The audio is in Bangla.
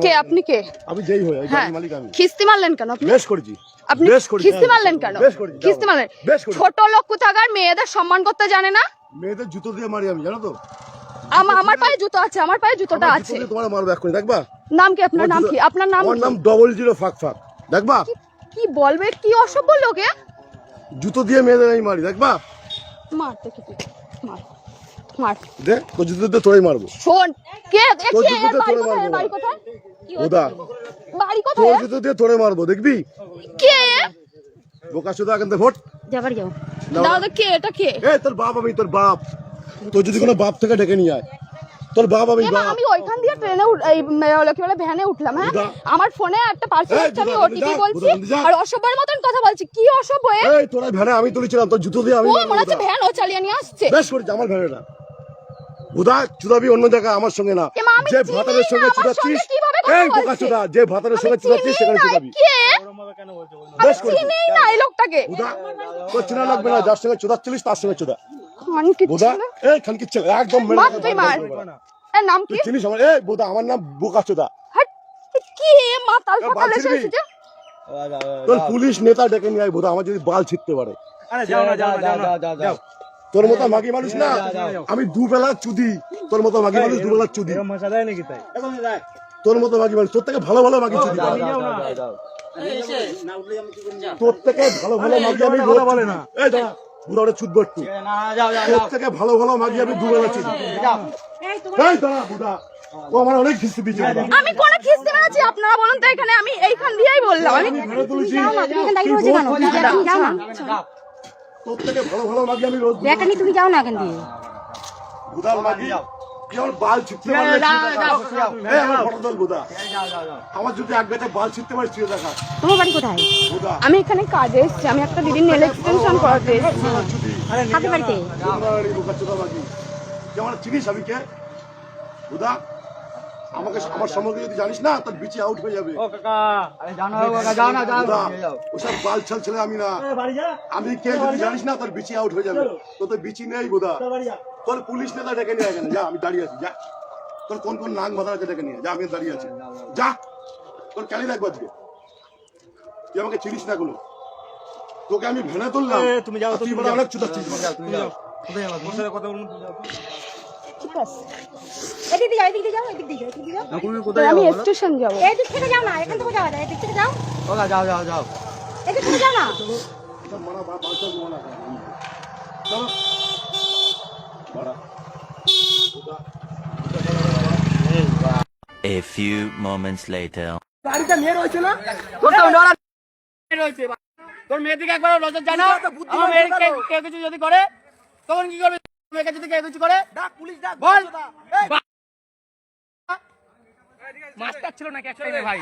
কে আপনি? কে আমি যেই হই গাড়ির মালিক আমি। খিস্তি মারলেন কেন আপনি? বেশ করেছি। আপনি খিস্তি মারলেন কেন? খিস্তি মারলেন? ছোট লোক কোথাকার, মেয়েদের সম্মান করতে জানে না। মেয়েদের জুতো দিয়ে মারি আমি, জানো তো? আমার পায়ে জুতো আছে, আমার পায়ে জুতোটা আছে। তোমার মারবো এক্ষুনি, দেখবা? নাম কি আপনার? নাম কি আপনার? নাম আমার নাম 00 ফাক ফাক, দেখবা? কি বলবে, কি অসভ্য লোকে। জুতো দিয়ে মেয়েদের আমি মারি, দেখবা? মার দেখি তুই, মার মার দে, তো জুতো দিয়ে তোরাই মারবো। শোন, কে তো দেখি জুতো দিয়ে তোরে মারবো। বাড়ি কোথায়? ওদা বাড়ি তো কোথায়? জুতো দিয়ে তোরে মারবো, দেখবি? কে? বোকা চোদা, এখান থেকে ভোট যাবার যাও। দাদা কে? এটা কে? এই তোর বাপ, আমি তোর বাপ। তোর যদি কোনো বাপ থেকে ডেকে নিয়ে আয়, তোর বাপ আমি বাপ। আমি ওইখান দিয়ে ট্রেনে কি বলে ভ্যানে উঠলাম। হ্যাঁ, আমার ফোনে একটা পার্সেল আসছে, আমি ওটিপি বলছি আর অসভ্যের মতন কথা বলছি। কি অসভ্য? এই তোরা ভ্যানে আমি তুলেছিলাম, তোর জুতো দিয়ে আমি ও মনে হচ্ছে ভ্যান ও চালিয়ে নিয়ে আসছে। বেশ করেছি, আমার ভ্যানে না। বুদা চুদাবি অন্য জায়গায়, আমার সঙ্গে না। যে ভাতারের সঙ্গে চুদাচ্ছিস, এই বোকা চুদা, যে ভাতারের সঙ্গে চুদাচ্ছিস সেখানে চুদাবি। কে? বেশ করেছি। চিনি না এই লোকটাকে। বুদা তোর চেনা লাগবে না, যার সঙ্গে চুদাচ্ছিলিস তার সঙ্গে চুদা। বুদা এই খানকি ছেলে একদম মেরে মার তুই মার। এর নাম কি? তুই চিনিস আমার? এই বুদা, আমার নাম বোকা চুদা। হাট, কি মাতাল ফাতাল এসেছে যে? তোর পুলিশ নেতা ডেকে নিয়ে আয় বুদা, আমার যদি বাল ছিটতে পারে। আরে যাও না, যাও না, যাও যাও। তোর মতো মাগি মানুষ না আমি, দুবেলা চুদি। তোর মতো মাগি মানুষ দুবেলা চুদি। এরকম মশা দেয় নাকি তাই? তোর মতো মাগি মানুষ, তোর থেকে ভালো ভালো মাগি চুদি। তোর থেকে ভালো ভালো মাগি আমি কথা বলে না। এই দাঁড়া, বুড়া ওটা চুদবো একটু। তোর থেকে ভালো ভালো মাগি আমি দুবেলা চুদি। এই দাঁড়া বুড়া, ও আমার অনেক খিস্তি দিচ্ছে। আমি কোন খিস্তি মেরেছি? আপনারা বলুন তো। এখানে আমি এইখান দিয়েই বললাম। আমি ঘরে তুলেছি। এখান দাঁড়িয়ে রয়েছে কেন? তুমি যাও না। তোর থেকে ভালো ভালো মাগি আমি রোজ এখানে তুমি যাও না এখান দিয়ে। বুদাল মাগি কি আমার বাল ছিটতে পারলে এই আমার ফটো তোল বুদা। আমার যদি এক গাছে বাল ছিটতে পারে ছিঁড়ে দেখা। তোমার বাড়ি কোথায়? বুদা আমি এখানে কাজে এসেছি। আমি একটা দিদির নেল এক্সটেনশন করাতে এসেছি। হাতে বাড়িতে। বোকা চোদা মাগি, যেমন চিনিস আমি কে? বুদা আমাকে, আমার সম্পর্কে যদি জানিস না তোর বিচি আউট হয়ে যাবে। ও কাকা, আরে যাও না কাকা, যাও না, যাও। ওসব বাল ছাল ছেলে আমি না। আমি কে যদি জানিস না তোর বিচি আউট হয়ে যাবে। তোর তো বিচি নেই বুদা। তোর পুলিশ নেতা ডেকে নিয়ে গেলে যা, আমি দাঁড়িয়ে আছি, যা। তোর কোন কোন নাক মাথা আছে ডেকে নিয়ে যা, আমি দাঁড়িয়ে আছি, যা। তোর ক্যালি লাগবে আজকে, তুই আমাকে চিনিস না গুলো। তোকে আমি ভেনে তুললাম, তুমি যাও, তুই বলে অনেক চুদাচ্ছিস। তুমি যাও। কোথায় যাবা? তোমার সাথে কথা বলুন, তুমি যাও। ঠিক আছে, এদিক দিয়ে যাও, এদিক দিয়ে যাও, এদিক দিয়ে যাও, এদিক দিয়ে যাও। তুমি কোথায় আমি যাবা? স্টেশন যাব। এদিক থেকে যাও না, এখান থেকে যাওয়া যায়। এদিক থেকে যাও, ওকা যাও যাও যাও। এদিক থেকে যাও না। মানা বাল ছাল মানা চলো বাড়া। A few moments later. গাড়িটা মেয়ে রয়েছে না? তোর তো নড়া রয়েছে। তোর মেয়ে দিকে একবার নজর জানা। আমার মেয়েকে কেউ কিছু যদি করে তখন কি করবে? মেয়েকে যদি কেউ কিছু করে ডাক, পুলিশ ডাক, বল। মাস্টার ছিল নাকি একসাথে ভাই?